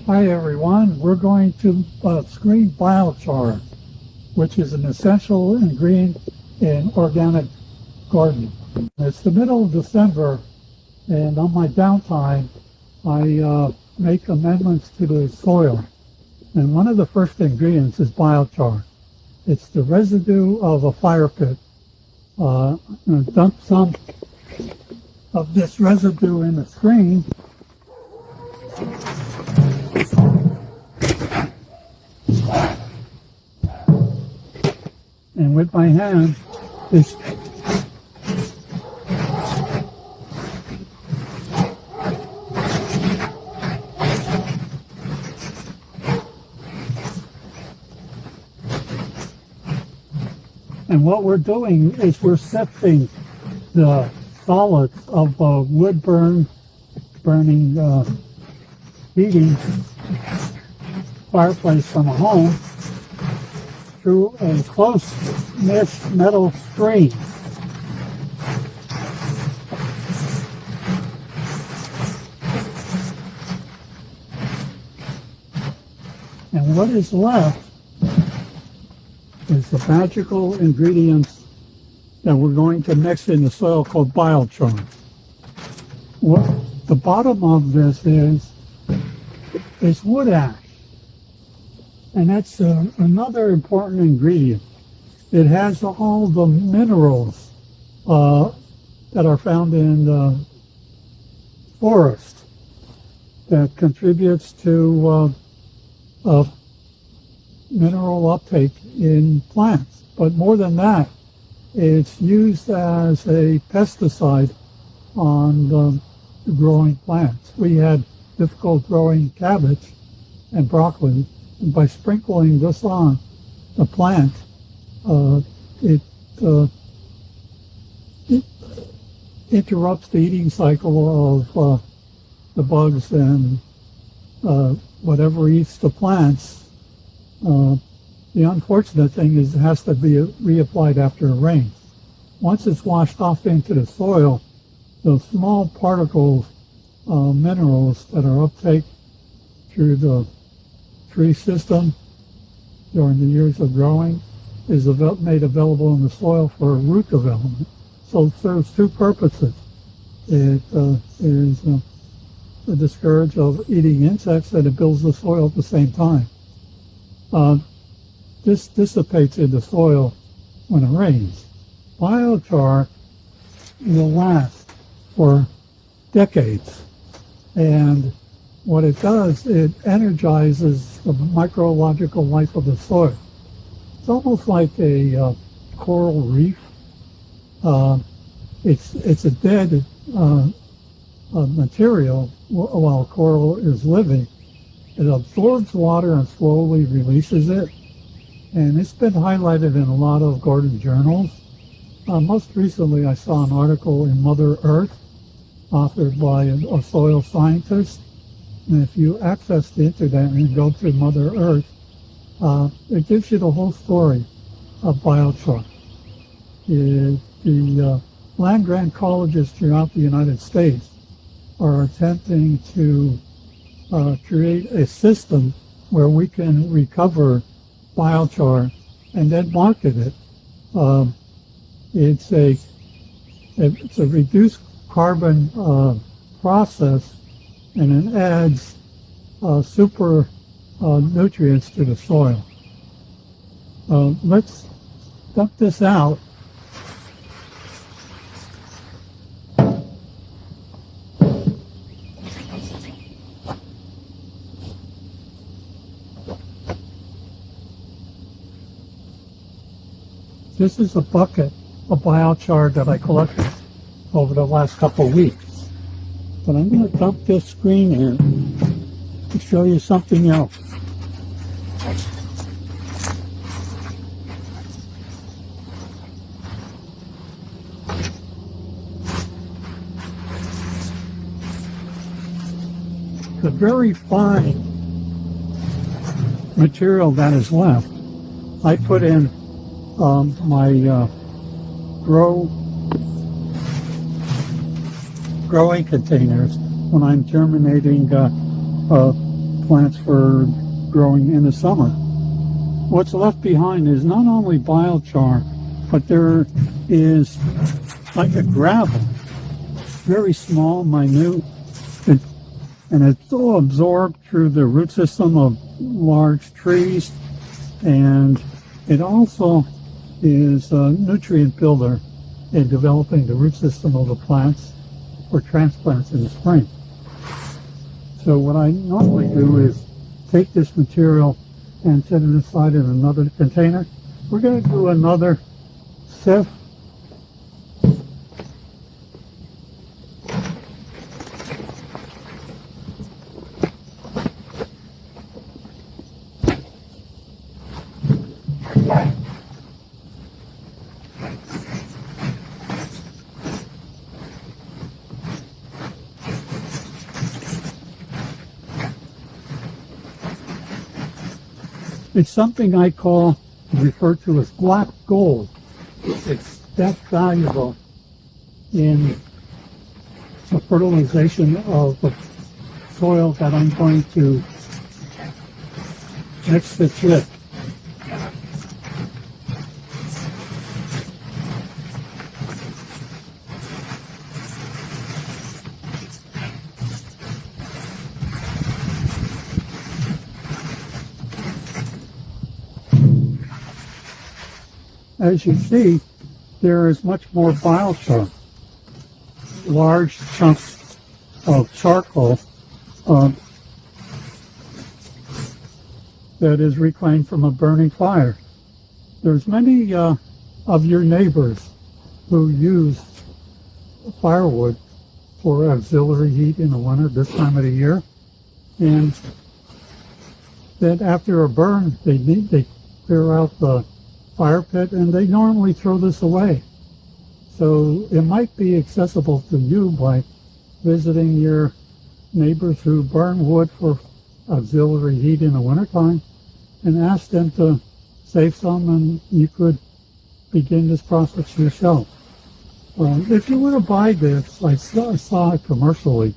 Hi everyone, we're going to screen biochar, which is an essential ingredient in organic gardening. It's the middle of December, and on my downtime I make amendments to the soil. And one of the first ingredients is biochar. It's the residue of a fire pit. I'm going to dump some of this residue in the screen. And with my hand, this and what we're doing is we're sifting the solids of wood burning heating fireplace from a home through a close mesh metal screen. And what is left is the magical ingredients that we're going to mix in the soil called biochar. What the bottom of this is wood ash. And that's another important ingredient. It has all the minerals that are found in the forest that contributes to mineral uptake in plants. But more than that, it's used as a pesticide on the growing plants. We had difficult growing cabbage and broccoli. And by sprinkling this on the plant, it interrupts the eating cycle of the bugs and whatever eats the plants. The unfortunate thing is it has to be reapplied after it rains. Once it's washed off into the soil, the small particles, minerals that are uptake through the tree system during the years of growing is made available in the soil for root development. So it serves two purposes. It is a discourage of eating insects, and it builds the soil at the same time. This dissipates in the soil when it rains. Biochar will last for decades, and what it does, it energizes the micrological life of the soil. It's almost like a coral reef. It's a dead material while coral is living. It absorbs water and slowly releases it. And it's been highlighted in a lot of garden journals. Most recently, I saw an article in Mother Earth, authored by a soil scientist. And if you access the internet and go to Mother Earth, it gives you the whole story of biochar. The land-grant colleges throughout the United States are attempting to create a system where we can recover biochar and then market it. It's a reduced carbon process, and it adds super nutrients to the soil. Let's dump this out. This is a bucket of biochar that I collected over the last couple of weeks. But I'm going to dump this screen here to show you something else. The very fine material that is left, I put in my growing containers when I'm germinating plants for growing in the summer. What's left behind is not only biochar, but there is like a gravel, very small, minute, and it's all absorbed through the root system of large trees, and it also is a nutrient builder in developing the root system of the plants for transplants in the spring. So what I normally do is take this material and set it aside in another container. We're going to do another sieve. It's something I refer to as black gold. It's that valuable in the fertilization of the soil that I'm going to mix this with. As you see, there is much more biochar, large chunks of charcoal that is reclaimed from a burning fire. There's many of your neighbors who use firewood for auxiliary heat in the winter, this time of the year, and then after a burn, they clear out the fire pit, and they normally throw this away. So it might be accessible to you by visiting your neighbors who burn wood for auxiliary heat in the wintertime and ask them to save some, and you could begin this process yourself. If you were to buy this, I saw it commercially,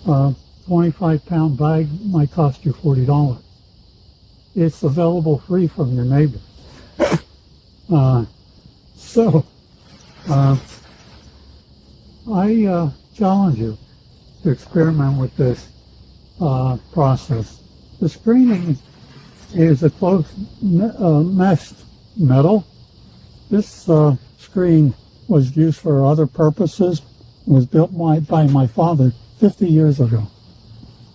25-pound bag might cost you $40. It's available free from your neighbors. I challenge you to experiment with this process. The screening is a close meshed metal. This screen was used for other purposes. It was built by my father 50 years ago.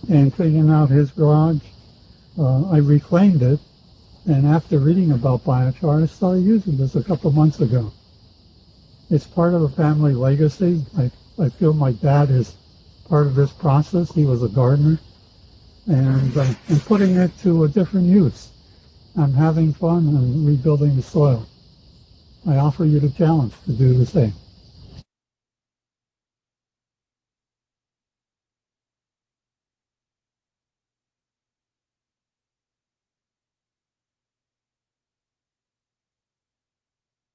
And cleaning out his garage, I reclaimed it. And after reading about biochar, I started using this a couple months ago. It's part of a family legacy. I feel my dad is part of this process. He was a gardener. And I'm putting it to a different use. I'm having fun and rebuilding the soil. I offer you the challenge to do the same.